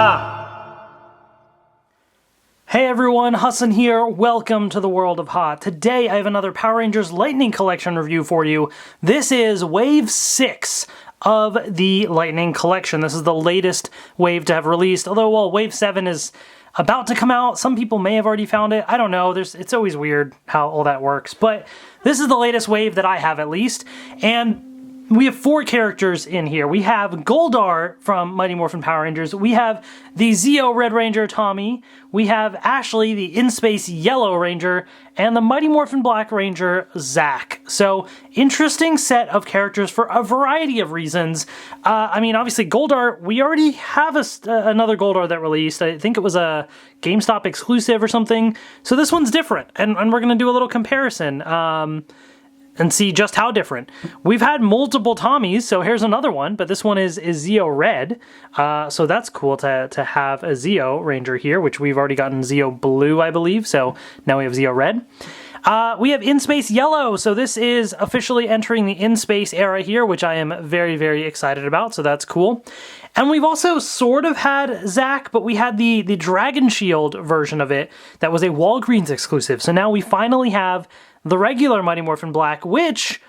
Hey everyone, Hassan here. Welcome to the world of Hot. Today I have another Power Rangers Lightning Collection review for you. This is Wave 6 of the Lightning Collection. This is the latest wave to have released, although, well, Wave 7 is about to come out. Some people may have already found it. I don't know. It's always weird how all that works, but this is the latest wave that I have, at least, and we have 4 characters in here. We have Goldar from Mighty Morphin Power Rangers. We have the Zeo Red Ranger, Tommy. We have Ashley, the In-Space Yellow Ranger, and the Mighty Morphin Black Ranger, Zack. So, interesting set of characters for a variety of reasons. I mean, obviously, Goldar, we already have another Goldar that released. I think it was a GameStop exclusive or something. So this one's different, and we're going to do a little comparison. And see just how different. We've had multiple Tommies, so here's another one, but this one is Zeo Red, so that's cool to have a Zeo Ranger here, which we've already gotten Zeo Blue, I believe, so now we have Zeo Red. We have In-Space Yellow, so this is officially entering the In-Space era here, which I am very, very excited about, so that's cool. And we've also sort of had Zack, but we had the Dragon Shield version of it that was a Walgreens exclusive, so now we finally have the regular Mighty Morphin Black, which,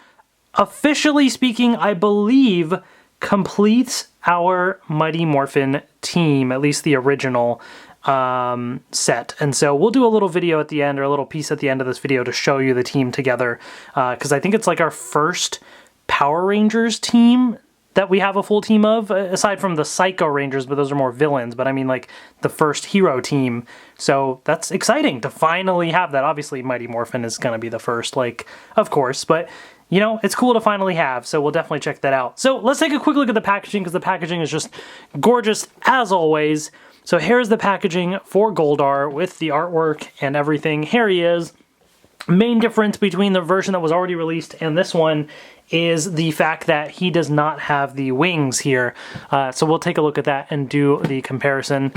officially speaking, I believe, completes our Mighty Morphin team, at least the original set. And so we'll do a little video at the end, or a little piece at the end of this video to show you the team together, because I think it's like our first Power Rangers team that we have a full team of, aside from the Psycho Rangers, but those are more villains, but I mean like the first hero team. So that's exciting to finally have that. Obviously Mighty Morphin is going to be the first, like, of course, but you know, it's cool to finally have, so we'll definitely check that out. So let's take a quick look at the packaging, because the packaging is just gorgeous as always. So here's the packaging for Goldar with the artwork and everything. Here he is. Main difference between the version that was already released and this one is the fact that he does not have the wings here. So we'll take a look at that and do the comparison.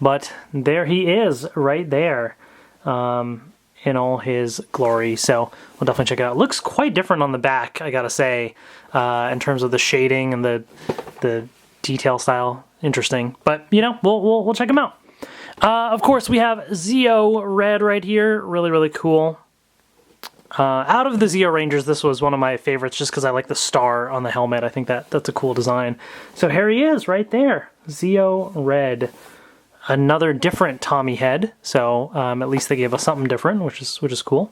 But there he is, right there, in all his glory. So we'll definitely check it out. Looks quite different on the back, I gotta say, in terms of the shading and the detail style. Interesting, but you know, we'll check him out. Of course, we have Zeo Red right here. Really, really cool. Out of the Zeo Rangers, this was one of my favorites just because I like the star on the helmet. I think that's a cool design. So here he is right there, Zeo Red. Another different Tommy head, so at least they gave us something different, which is cool.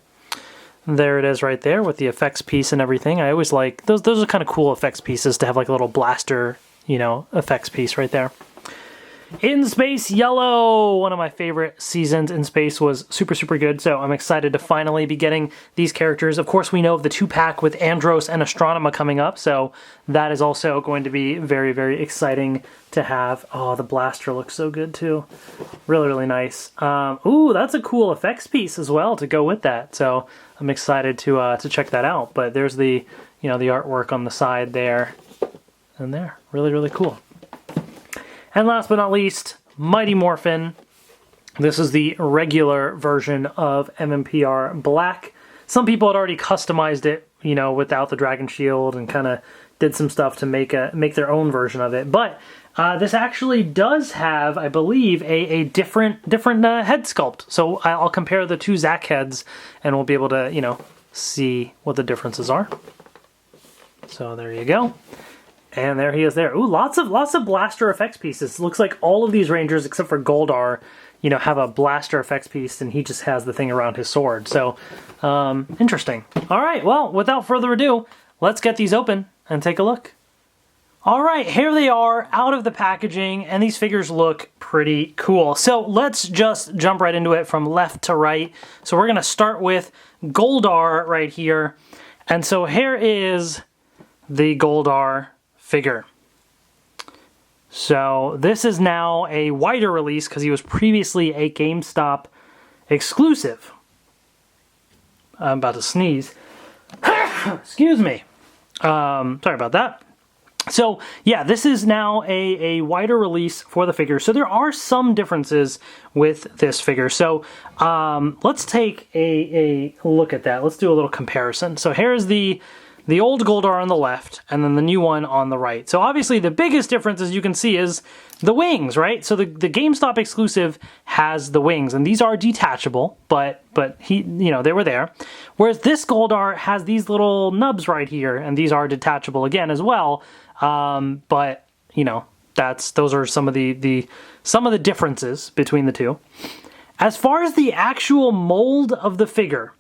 There it is right there with the effects piece and everything. I always like, those are kind of cool effects pieces to have like a little blaster, you know, effects piece right there. In-Space Yellow, one of my favorite seasons in space, was super, super good, so I'm excited to finally be getting these characters. Of course, we know of the 2-pack with Andros and Astronema coming up, so that is also going to be very, very exciting to have. Oh, the blaster looks so good, too. Really, really nice. Ooh, that's a cool effects piece as well to go with that, so I'm excited to check that out. But there's the, you know, the artwork on the side there, and there. Really, really cool. And last but not least, Mighty Morphin. This is the regular version of MMPR Black. Some people had already customized it, you know, without the Dragon Shield and kind of did some stuff to make their own version of it. But this actually does have, I believe, a different head sculpt. So I'll compare the 2 Zack heads, and we'll be able to, you know, see what the differences are. So there you go. And there he is there. Ooh, lots of blaster effects pieces. Looks like all of these Rangers, except for Goldar, you know, have a blaster effects piece, and he just has the thing around his sword. So, interesting. All right, well, without further ado, let's get these open and take a look. All right, here they are out of the packaging, and these figures look pretty cool. So let's just jump right into it from left to right. So we're going to start with Goldar right here. And so here is the Goldar figure. So this is now a wider release because he was previously a GameStop exclusive. I'm about to sneeze. Excuse me. Sorry about that. So yeah, this is now a wider release for the figure. So there are some differences with this figure. So let's take a look at that. Let's do a little comparison. So here's the the old Goldar on the left, and then the new one on the right. So obviously the biggest difference, as you can see, is the wings, right? So the GameStop exclusive has the wings, and these are detachable, but he, you know, they were there. Whereas this Goldar has these little nubs right here, and these are detachable again as well. But you know, those are some of the differences between the two. As far as the actual mold of the figure,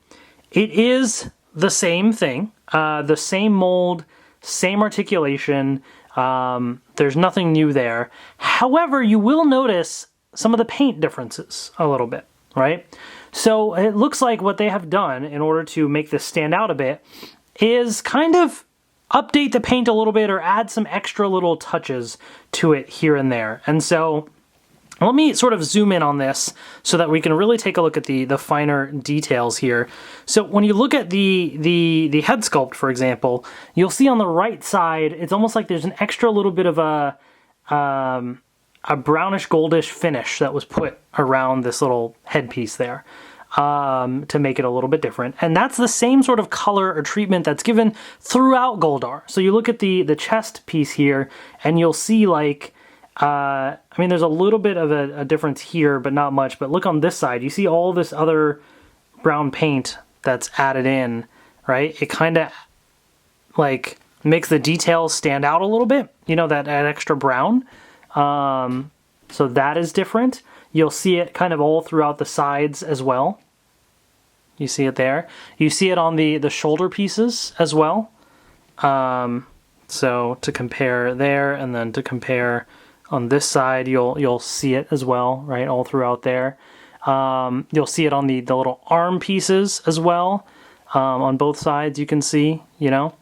it is the same thing, the same mold, same articulation. There's nothing new there. However, you will notice some of the paint differences a little bit, right? So it looks like what they have done in order to make this stand out a bit is kind of update the paint a little bit or add some extra little touches to it here and there. And so let me sort of zoom in on this so that we can really take a look at the finer details here. So when you look at the head sculpt, for example, you'll see on the right side, it's almost like there's an extra little bit of a brownish goldish finish that was put around this little headpiece there to make it a little bit different. And that's the same sort of color or treatment that's given throughout Goldar. So you look at the chest piece here and you'll see like, I mean, there's a little bit of a difference here, but not much. But look on this side, you see all this other brown paint that's added in, right? It kind of like makes the details stand out a little bit, you know, that extra brown. So that is different. You'll see it kind of all throughout the sides as well. You see it there. You see it on the shoulder pieces as well. So to compare there and then to compare on this side, you'll see it as well, right, all throughout there. You'll see it on the little arm pieces as well. On both sides, you can see, you know.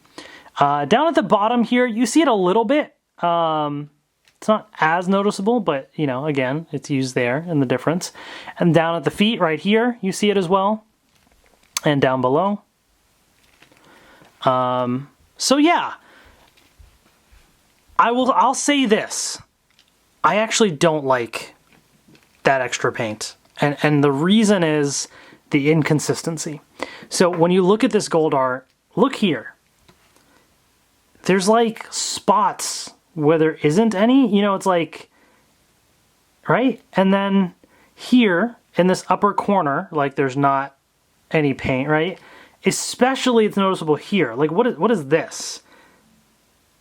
Down at the bottom here, you see it a little bit. It's not as noticeable, but, you know, again, it's used there in the difference. And down at the feet right here, you see it as well. And down below. So yeah, I'll say this. I actually don't like that extra paint. And the reason is the inconsistency. So when you look at this Goldar, look here. There's like spots where there isn't any. You know, it's like, right? And then here in this upper corner, like there's not any paint, right? Especially it's noticeable here. Like what is this?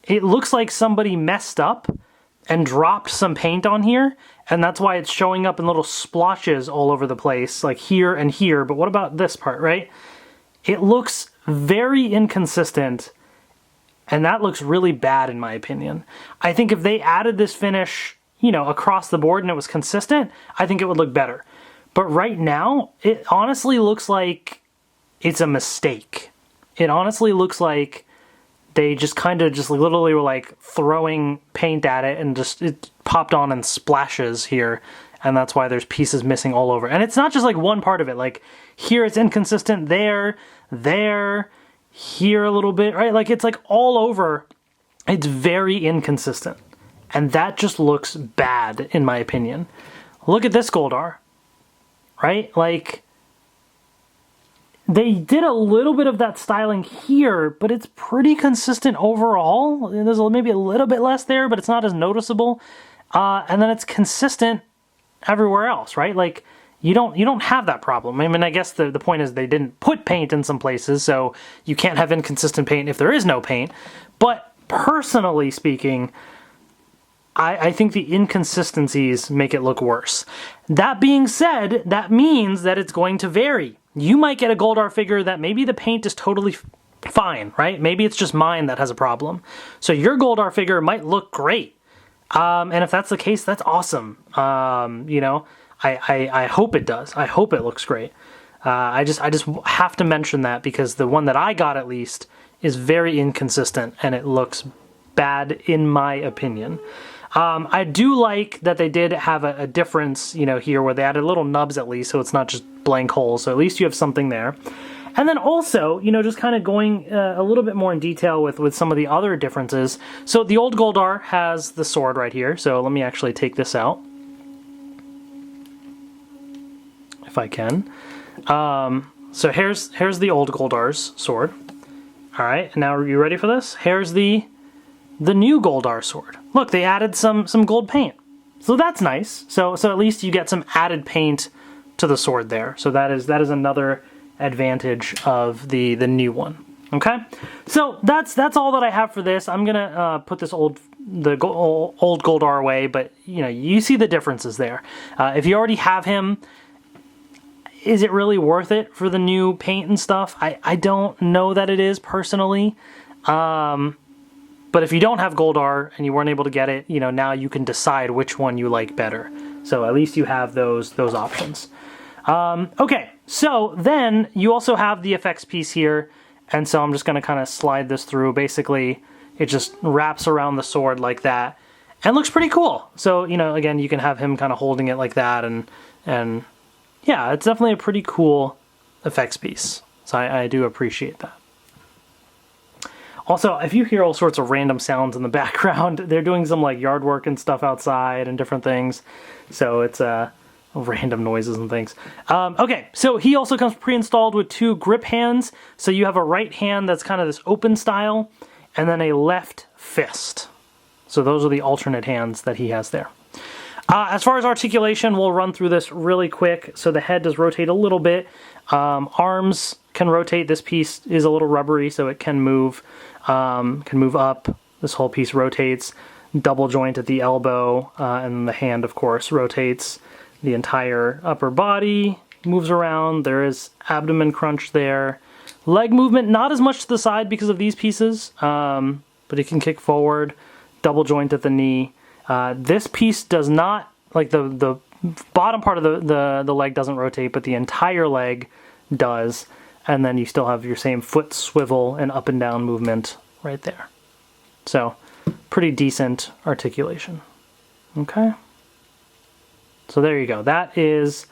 It looks like somebody messed up and dropped some paint on here, and that's why it's showing up in little splotches all over the place, like here and here. But what about this part, right? It looks very inconsistent, and that looks really bad in my opinion. I think if they added this finish, you know, across the board and it was consistent, I think it would look better. But right now, it honestly looks like it's a mistake. It honestly looks like they just kind of just literally were like throwing paint at it and just it popped on in splashes here. And that's why there's pieces missing all over. And it's not just like one part of it. Like here it's inconsistent, there, here a little bit, right? Like it's like all over. It's very inconsistent. And that just looks bad in my opinion. Look at this Goldar, right? Like they did a little bit of that styling here, but it's pretty consistent overall. There's maybe a little bit less there, but it's not as noticeable. And then it's consistent everywhere else, right? Like you don't have that problem. I mean, I guess the point is they didn't put paint in some places, so you can't have inconsistent paint if there is no paint. But personally speaking, I think the inconsistencies make it look worse. That being said, that means that it's going to vary. You might get a Goldar figure that maybe the paint is totally fine, right? Maybe it's just mine that has a problem. So your Goldar figure might look great. And if that's the case, that's awesome. You know, I hope it does. I hope it looks great. I just have to mention that because the one that I got at least is very inconsistent and it looks bad in my opinion. I do like that they did have a difference, you know, here where they added little nubs at least, so it's not just blank holes. So at least you have something there. And then also, you know, just kind of going a little bit more in detail with some of the other differences. So the old Goldar has the sword right here. So let me actually take this out, if I can. So here's the old Goldar's sword, All right, now are you ready for this? Here's the new Goldar sword. Look, they added some gold paint. So that's nice. So at least you get some added paint to the sword there. So that is another advantage of the new one. Okay, so that's all that I have for this. I'm gonna put this old Goldar away, but you know, you see the differences there. If you already have him, is it really worth it for the new paint and stuff? I don't know that it is personally. But if you don't have Goldar and you weren't able to get it, you know, now you can decide which one you like better. So at least you have those options. Okay, so then you also have the effects piece here. And so I'm just going to kind of slide this through. Basically, it just wraps around the sword like that and looks pretty cool. So, you know, again, you can have him kind of holding it like that. And yeah, it's definitely a pretty cool effects piece. So I do appreciate that. Also, if you hear all sorts of random sounds in the background, they're doing some like yard work and stuff outside and different things. So it's random noises and things. Okay, so he also comes pre-installed with 2 grip hands. So you have a right hand that's kind of this open style, and then a left fist. So those are the alternate hands that he has there. As far as articulation, we'll run through this really quick. So the head does rotate a little bit. Arms can rotate. This piece is a little rubbery, so it can move up. This whole piece rotates. Double joint at the elbow, and the hand, of course, rotates. The entire upper body moves around. There is abdomen crunch there. Leg movement, not as much to the side because of these pieces, but it can kick forward. Double joint at the knee. This piece does not, like the bottom part of the leg doesn't rotate, but the entire leg does. And then you still have your same foot swivel and up and down movement right there. So pretty decent articulation. Okay. So there you go. That is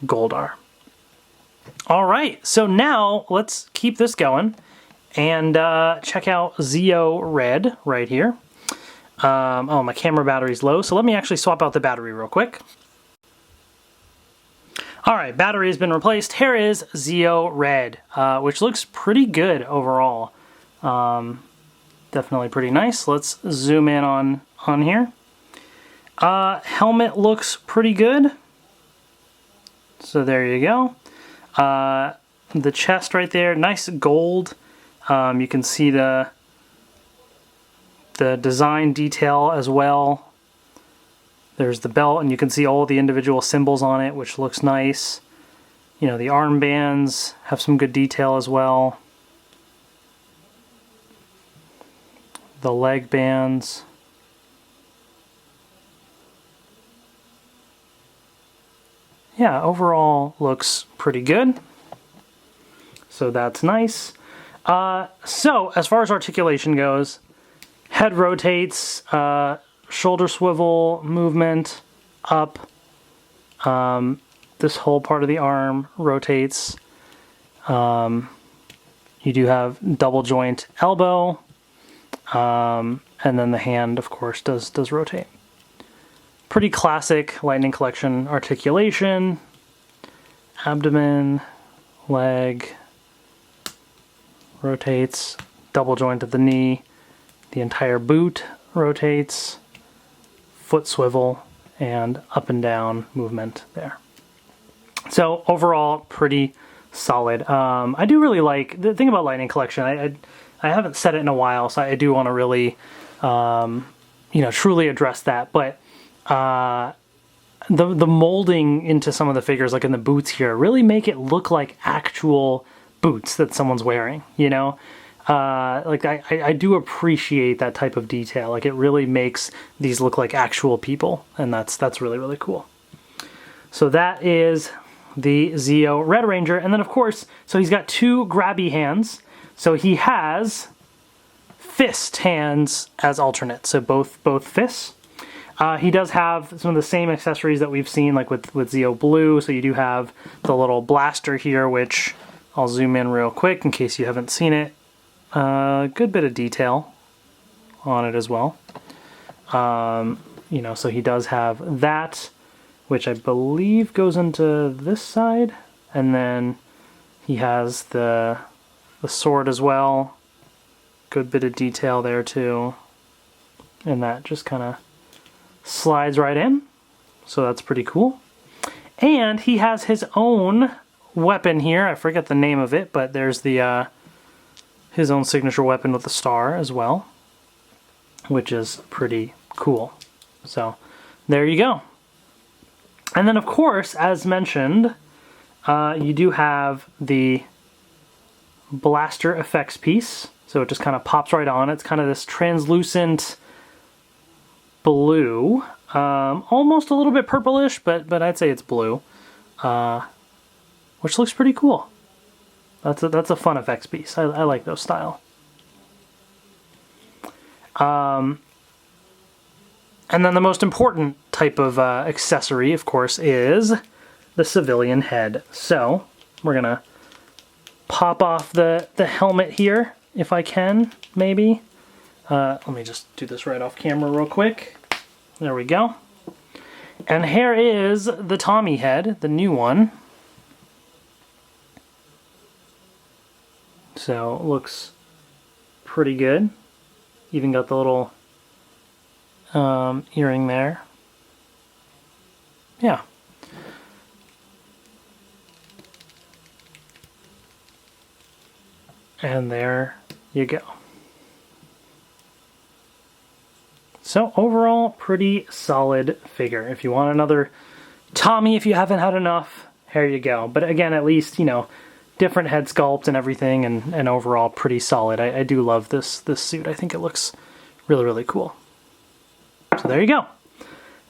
Goldar. All right. So now let's keep this going and check out Zeo Red right here. Oh, my camera battery's low, so let me actually swap out the battery real quick. All right, battery has been replaced. Here is Zeo Red, which looks pretty good overall. Definitely pretty nice. Let's zoom in on here. Helmet looks pretty good. So there you go. The chest right there, nice gold. You can see the design detail as well. There's the belt, and you can see all the individual symbols on it, which looks nice. You know, the armbands have some good detail as well. The leg bands. Yeah, overall looks pretty good. So that's nice. So as far as articulation goes, head rotates, shoulder swivel movement up. This whole part of the arm rotates. You do have double joint elbow, and then the hand, of course, does rotate. Pretty classic Lightning Collection articulation. Abdomen, leg, rotates, double joint at the knee. The entire boot rotates, foot swivel, and up and down movement there. So overall, pretty solid. I do really like, the thing about Lightning Collection, I haven't said it in a while, so I do want to really, truly address that. But the molding into some of the figures, like in the boots here, really make it look like actual boots that someone's wearing, you know? Like I do appreciate that type of detail. Like it really makes these look like actual people, and that's really, really cool. So that is the Zeo Red Ranger. And then of course, so he's got 2 grabby hands. So he has fist hands as alternate. So both fists. He does have some of the same accessories that we've seen, like with Zeo Blue. So you do have the little blaster here, which I'll zoom in real quick in case you haven't seen it. Good bit of detail on it as well. So he does have that, which I believe goes into this side, and then he has the sword as well, Good bit of detail there too. And that just kind of slides right in. So that's pretty cool. And he has his own weapon here. I forget the name of it, but there's the his own signature weapon with the star as well, which is pretty cool. So there you go. And then of course, as mentioned, you do have the blaster effects piece. So it just kind of pops right on. It's kind of this translucent blue, almost a little bit purplish, but I'd say it's blue, which looks pretty cool. That's a fun effects piece. I like those style. And then the most important type of accessory, of course, is the civilian head. So we're gonna pop off the helmet here, if I can, maybe. Let me just do this right off camera real quick. There we go. And here is the Tommy head, the new one. So it looks pretty good. Even got the little earring there. Yeah. And there you go. So overall, pretty solid figure. If you want another Tommy, if you haven't had enough, here you go. But again, at least, you know, different head sculpt and everything, and overall pretty solid. I do love this suit. I think it looks really, really cool. So there you go.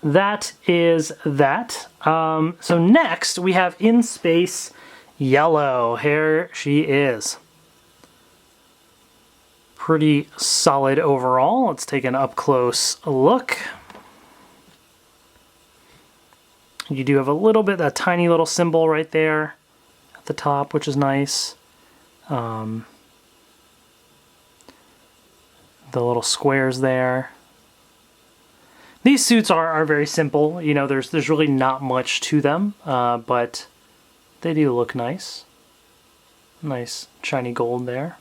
That is that. So next we have In Space Yellow. Here she is. Pretty solid overall. Let's take an up-close look. You do have a little bit, that tiny little symbol right there at the top, which is nice. The little squares there. These suits are very simple. You know, there's really not much to them, but they do look nice. Nice shiny gold there.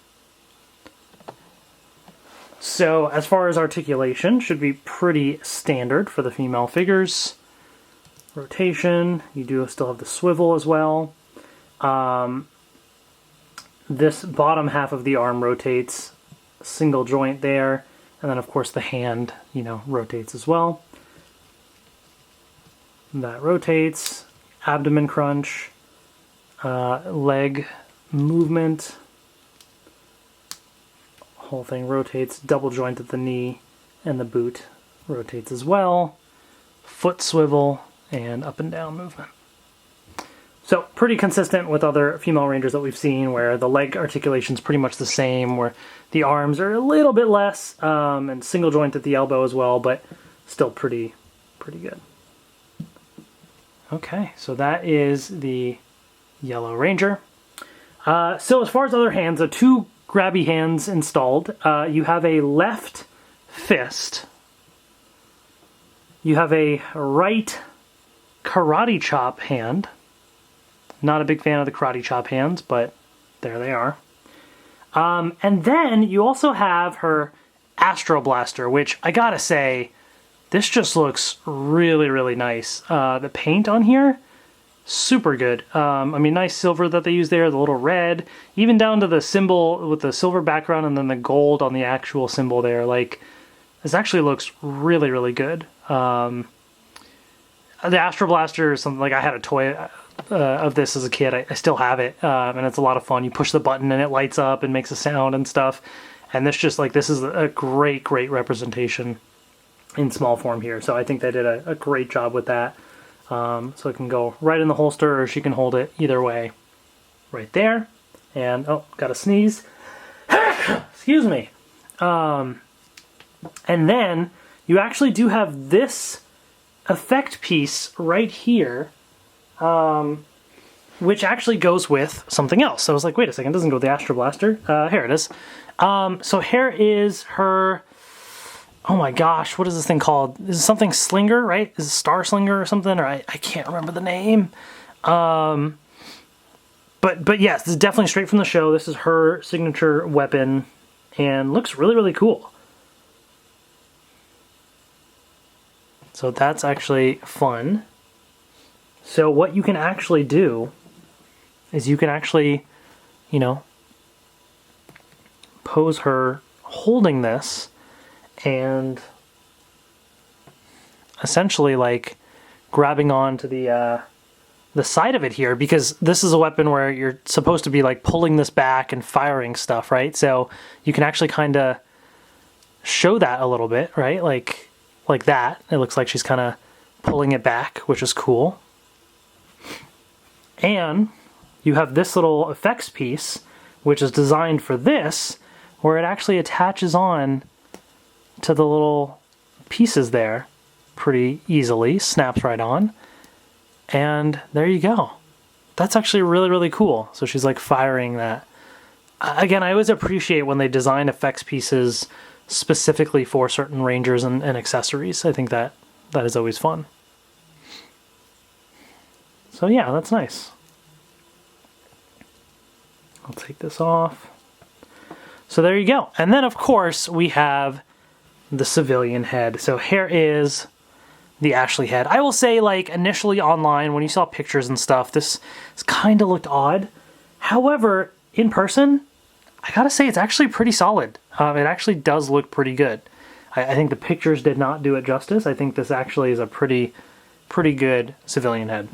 So as far as articulation, should be pretty standard for the female figures. Rotation, you do still have the swivel as well. This bottom half of the arm rotates, single joint there, and then of course the hand, you know, rotates as well. That rotates, abdomen crunch, leg movement. Whole thing rotates, double joint at the knee, and the boot rotates as well. Foot swivel, and up and down movement. So pretty consistent with other female Rangers that we've seen, where the leg articulation is pretty much the same, where the arms are a little bit less, and single joint at the elbow as well, but still pretty good. Okay, so that is the Yellow Ranger. So as far as other hands, two grabby hands installed. You have a left fist. You have a right karate chop hand. Not a big fan of the karate chop hands, but there they are. And then you also have her Astro Blaster, which I gotta say, this just looks really, really nice. The paint on here, super good. I mean, nice silver that they use there, the little red, even down to the symbol with the silver background and then the gold on the actual symbol there. Like, this actually looks really, really good. The Astro Blaster is something, like, I had a toy of this as a kid. I still have it, and it's a lot of fun. You push the button and it lights up and makes a sound and stuff. And this just, like, this is a great, great representation in small form here. So I think they did a great job with that. So it can go right in the holster, or she can hold it either way. Right there. And, oh, gotta sneeze. Excuse me. And then you actually do have this effect piece right here, which actually goes with something else. So I was like, wait a second, it doesn't go with the Astro Blaster. Here it is. So here is her... Oh my gosh, what is this thing called? Is it something Slinger, right? Is it Star Slinger or something? Or I can't remember the name. But yes, this is definitely straight from the show. This is her signature weapon. and looks really, really cool. So that's actually fun. So what you can actually do is you can actually, you know, pose her holding this and essentially like grabbing onto the side of it here, because this is a weapon where you're supposed to be like pulling this back and firing stuff, right? So you can actually kind of show that a little bit, right? Like that. It looks like she's kind of pulling it back, which is cool. And you have this little effects piece, which is designed for this, where it actually attaches on to the little pieces there pretty easily, snaps right on. And there you go. That's actually really, really cool. So she's like firing that. Again, I always appreciate when they design effects pieces specifically for certain Rangers and accessories. I think that is always fun. So yeah, that's nice. I'll take this off. So there you go. And then of course we have the civilian head. So here is the Ashley head. I will say, like, initially online, when you saw pictures and stuff, this kind of looked odd. However, in person, I gotta say it's actually pretty solid. It actually does look pretty good. I think the pictures did not do it justice. I think this actually is a pretty good civilian head.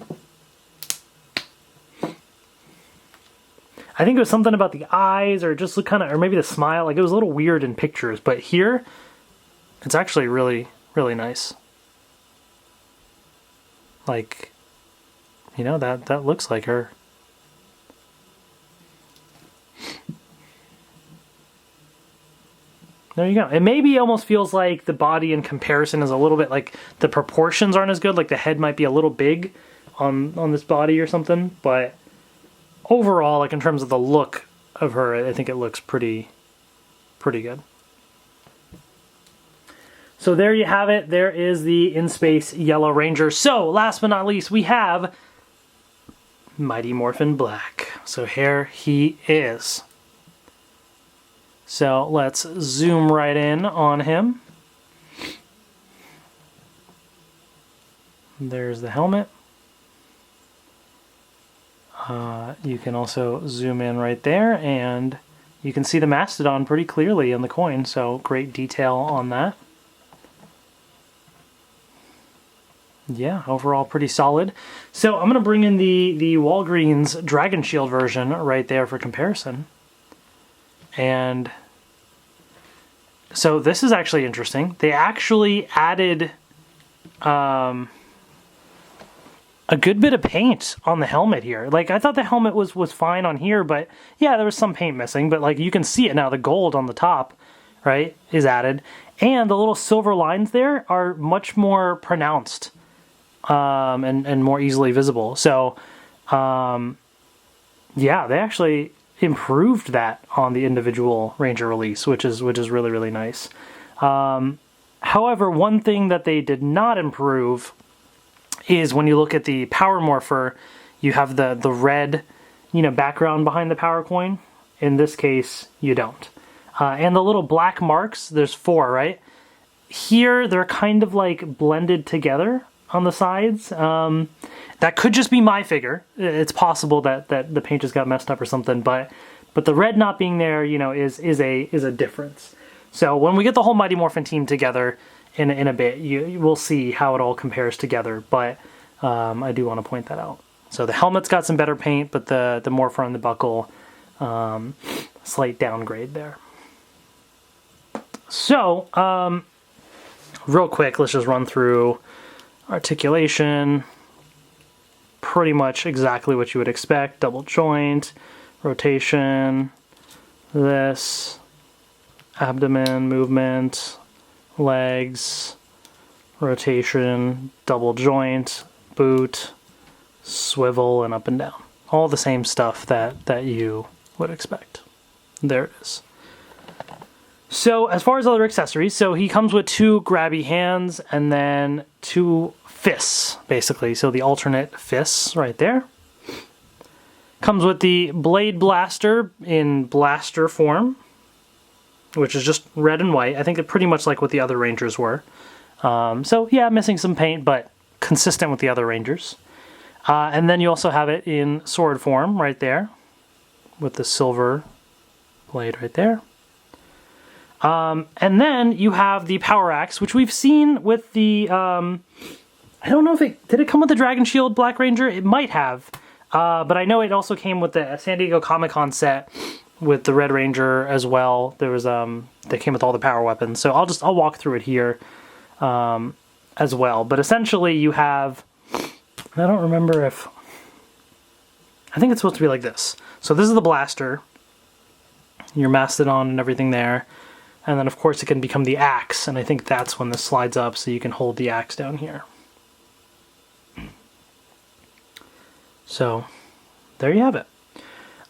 I think it was something about the eyes, or just look kind of, or maybe the smile. Like, it was a little weird in pictures, but here, it's actually really, really nice. Like, you know, that looks like her. There you go. It maybe almost feels like the body in comparison is a little bit like the proportions aren't as good. Like the head might be a little big on this body or something. But overall, like in terms of the look of her, I think it looks pretty good. So there you have it. There is the In-Space Yellow Ranger. So last but not least, we have Mighty Morphin Black. So here he is. So let's zoom right in on him. There's the helmet. You can also zoom in right there, and you can see the Mastodon pretty clearly in the coin, so great detail on that. Yeah, overall pretty solid. So I'm going to bring in the Walgreens Dragon Shield version right there for comparison. And so this is actually interesting. They actually added a good bit of paint on the helmet here. Like, I thought the helmet was fine on here, but yeah, there was some paint missing. But like, you can see it now. The gold on the top, right, is added. And the little silver lines there are much more pronounced. And more easily visible. So, yeah, they actually improved that on the individual Ranger release, which is really, really nice. However, one thing that they did not improve is when you look at the Power Morpher, you have the red, background behind the power coin. In this case, you don't. And the little black marks, there's 4, right? Here, they're kind of like blended together on the sides. That could just be my figure. It's possible that the paint just got messed up or something, but the red not being there, is a difference. So when we get the whole Mighty Morphin team together in a bit, you will see how it all compares together, but I do want to point that out. So the helmet's got some better paint, but the Morpher and the buckle, slight downgrade there. So, real quick, let's just run through articulation, pretty much exactly what you would expect. Double joint, rotation, this, abdomen movement, legs, rotation, double joint, boot, swivel, and up and down. All the same stuff that you would expect. There it is. So as far as other accessories, so he comes with 2 grabby hands and then 2 fists, basically. So the alternate fists right there. Comes with the Blade Blaster in blaster form. which is just red and white. I think they're pretty much like what the other Rangers were. So yeah, missing some paint, but consistent with the other Rangers. And then you also have it in sword form right there, with the silver blade right there. And then you have the Power Axe, which we've seen with the, I don't know if did it come with the Dragon Shield Black Ranger? It might have, but I know it also came with the San Diego Comic-Con set with the Red Ranger as well. There was, they came with all the power weapons, so I'll walk through it here, as well. But essentially you have, I don't remember if, I think it's supposed to be like this. So this is the blaster, your Mastodon and everything there. And then of course it can become the axe, and I think that's when this slides up so you can hold the axe down here. So there you have it.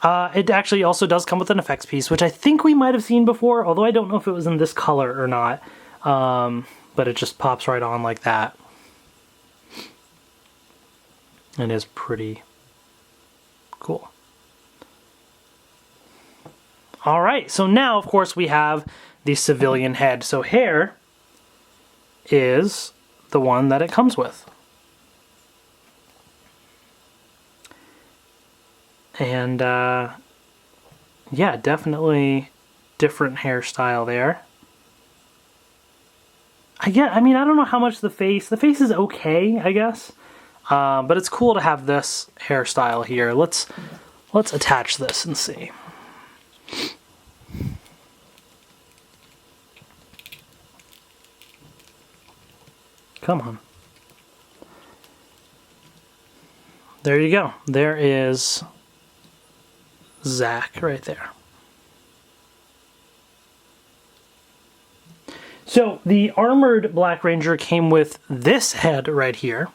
It actually also does come with an effects piece, which I think we might have seen before, although I don't know if it was in this color or not. But it just pops right on like that. It is pretty cool. All right, so now, of course, we have the civilian head. So here is the one that it comes with. And, yeah, definitely different hairstyle there. I mean, I don't know how much the face is okay, I guess. But it's cool to have this hairstyle here. Let's attach this and see. Come on. There you go. There is Zack right there. So the armored Black Ranger came with this head right here.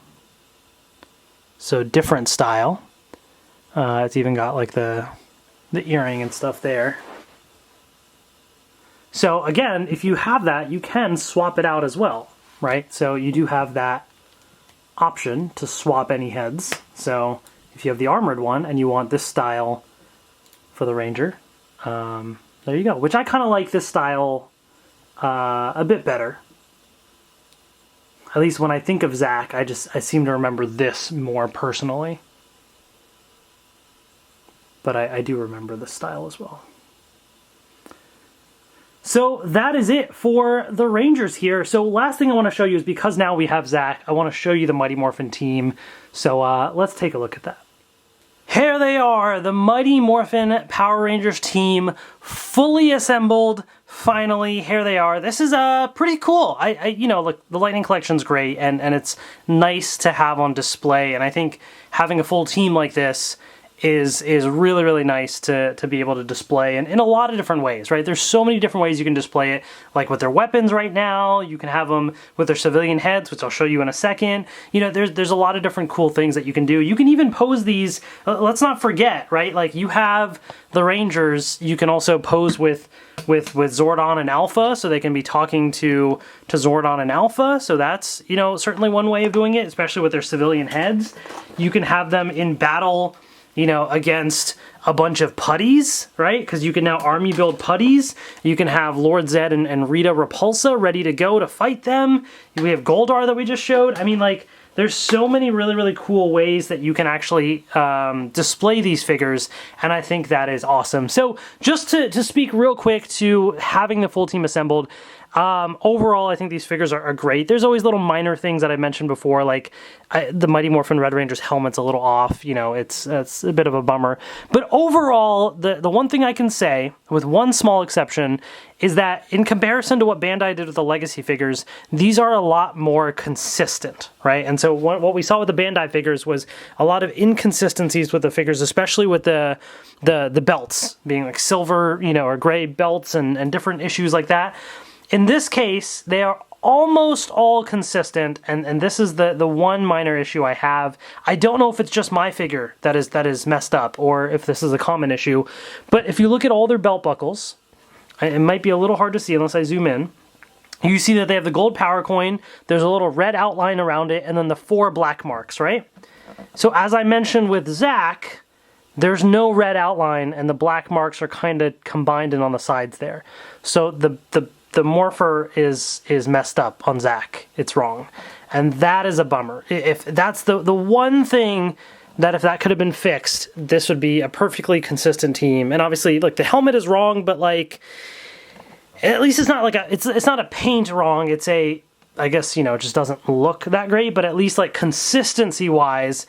So different style. It's even got like the earring and stuff there. So again, if you have that, you can swap it out as well, right? So you do have that option to swap any heads. So if you have the armored one and you want this style for the Ranger, there you go. Which I kind of like this style a bit better. At least when I think of Zack, I seem to remember this more personally. But I do remember this style as well. So that is it for the Rangers here. So last thing I want to show you is, because now we have Zack, I want to show you the Mighty Morphin team. So let's take a look at that. Here they are, the Mighty Morphin Power Rangers team, fully assembled. Finally, here they are. This is pretty cool. You know, look, the Lightning Collection's great, and it's nice to have on display. And I think having a full team like this is really, really nice to be able to display in a lot of different ways, right? There's so many different ways you can display it, like with their weapons right now. You can have them with their civilian heads, which I'll show you in a second. You know, there's a lot of different cool things that you can do. You can even pose these, let's not forget, right? Like you have the Rangers, you can also pose with Zordon and Alpha, so they can be talking to Zordon and Alpha. So that's, you know, certainly one way of doing it, especially with their civilian heads. You can have them in battle, you know, against a bunch of putties, right? Because you can now army build putties. You can have Lord Zed and Rita Repulsa ready to go to fight them. We have Goldar that we just showed. I mean, like, there's so many really, really cool ways that you can actually display these figures, and I think that is awesome. So just to speak real quick to having the full team assembled, overall, I think these figures are great. There's always little minor things that I mentioned before, like the Mighty Morphin Red Ranger's helmet's a little off. You know, it's a bit of a bummer. But overall, the one thing I can say, with one small exception, is that in comparison to what Bandai did with the Legacy figures, these are a lot more consistent, right? And so what we saw with the Bandai figures was a lot of inconsistencies with the figures, especially with the belts being like silver, you know, or gray belts and different issues like that. In this case, they are almost all consistent, and this is the one minor issue I have. I don't know if it's just my figure that is messed up, or if this is a common issue, but if you look at all their belt buckles, it might be a little hard to see unless I zoom in. You see that they have the gold power coin, there's a little red outline around it, and then the 4 black marks, right? So as I mentioned with Zack, there's no red outline, and the black marks are kind of combined in on the sides there. So the morpher is messed up on Zack. It's wrong. And that is a bummer. If that's the one thing that if that could have been fixed, this would be a perfectly consistent team. And obviously, look, the helmet is wrong, but like, at least it's not like it's not a paint wrong. It's a, I guess, you know, it just doesn't look that great, but at least like consistency wise,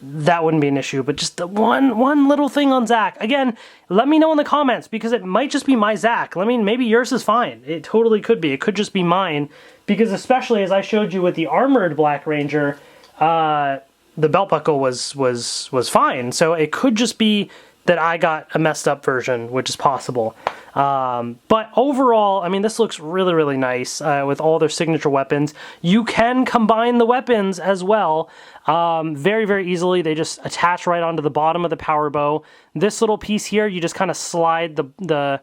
that wouldn't be an issue. But just the one little thing on Zack. Again, let me know in the comments, because it might just be my Zack. I mean, maybe yours is fine. It totally could be. It could just be mine, because especially as I showed you with the armored Black Ranger, the belt buckle was fine. So it could just be that I got a messed up version, which is possible. But overall, I mean, this looks really, really nice with all their signature weapons. You can combine the weapons as well very, very easily. They just attach right onto the bottom of the power bow. This little piece here, you just kind of slide the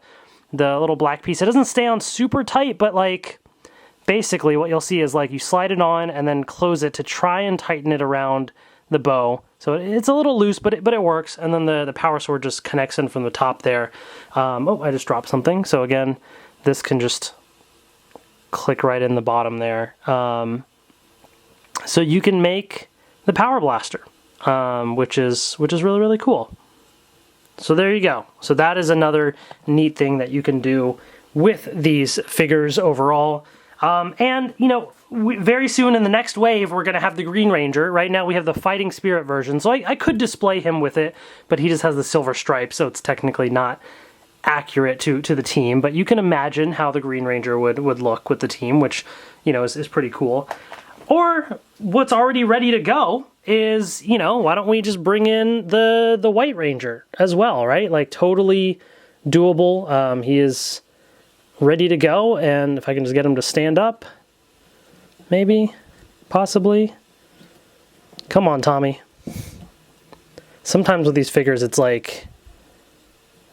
little black piece. It doesn't stay on super tight, but like basically what you'll see is like you slide it on and then close it to try and tighten it around the bow. So it's a little loose, but it works. And then the power sword just connects in from the top there. Oh, I just dropped something. So again, this can just click right in the bottom there. So you can make the power blaster, which is really, really cool. So there you go. So that is another neat thing that you can do with these figures overall. And, you know, very soon in the next wave, we're going to have the Green Ranger. Right now we have the Fighting Spirit version, so I could display him with it, but he just has the silver stripe, so it's technically not accurate to the team. But you can imagine how the Green Ranger would look with the team, which, you know, is pretty cool. Or what's already ready to go is, you know, why don't we just bring in the White Ranger as well, right? Like, totally doable. He is ready to go, and if I can just get him to stand up, maybe, possibly. Come on, Tommy. Sometimes with these figures, it's like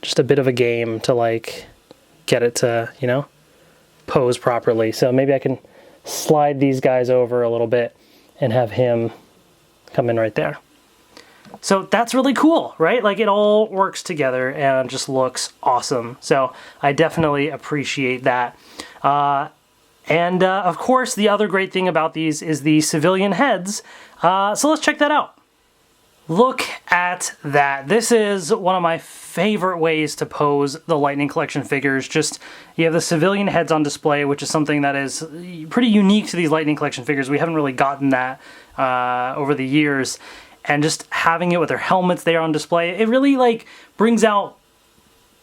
just a bit of a game to like get it to, you know, pose properly. So maybe I can slide these guys over a little bit and have him come in right there. So that's really cool, right? Like, it all works together and just looks awesome. So I definitely appreciate that. And of course, the other great thing about these is the civilian heads. So let's check that out. Look at that. This is one of my favorite ways to pose the Lightning Collection figures. Just, you have the civilian heads on display, which is something that is pretty unique to these Lightning Collection figures. We haven't really gotten that over the years. And just having it with their helmets there on display, it really like brings out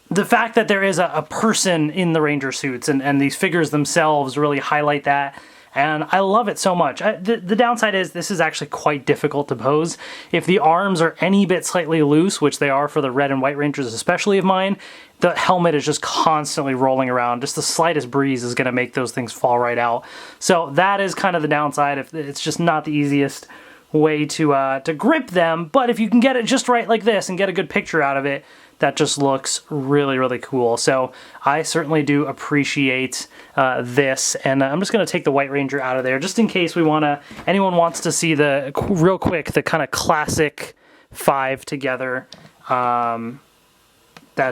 the fact that there is a person in the Ranger suits, and these figures themselves really highlight that. And I love it so much. The downside is this is actually quite difficult to pose. If the arms are any bit slightly loose, which they are for the Red and White Rangers, especially of mine, the helmet is just constantly rolling around. Just the slightest breeze is going to make those things fall right out. So that is kind of the downside. If it's just not the easiest way to grip them, but if you can get it just right like this and get a good picture out of it, that just looks really, really cool. So I certainly do appreciate this, and I'm just going to take the White Ranger out of there just in case anyone wants to see real quick the kind of classic 5 together. That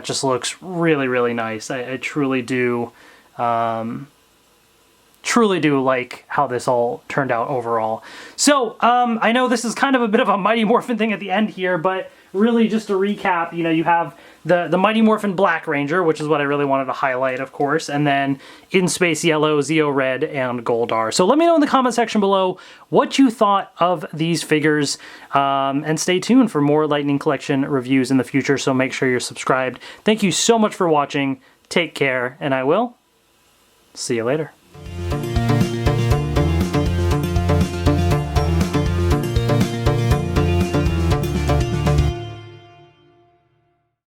just looks really, really nice. I truly do. Truly do like how this all turned out overall. So I know this is kind of a bit of a Mighty Morphin thing at the end here, but really just to recap, you know, you have the Mighty Morphin Black Ranger, which is what I really wanted to highlight, of course, and then in Space Yellow, Zeo Red, and Goldar. So let me know in the comment section below what you thought of these figures, and stay tuned for more Lightning Collection reviews in the future, so make sure you're subscribed. Thank you so much for watching, take care, and I will see you later.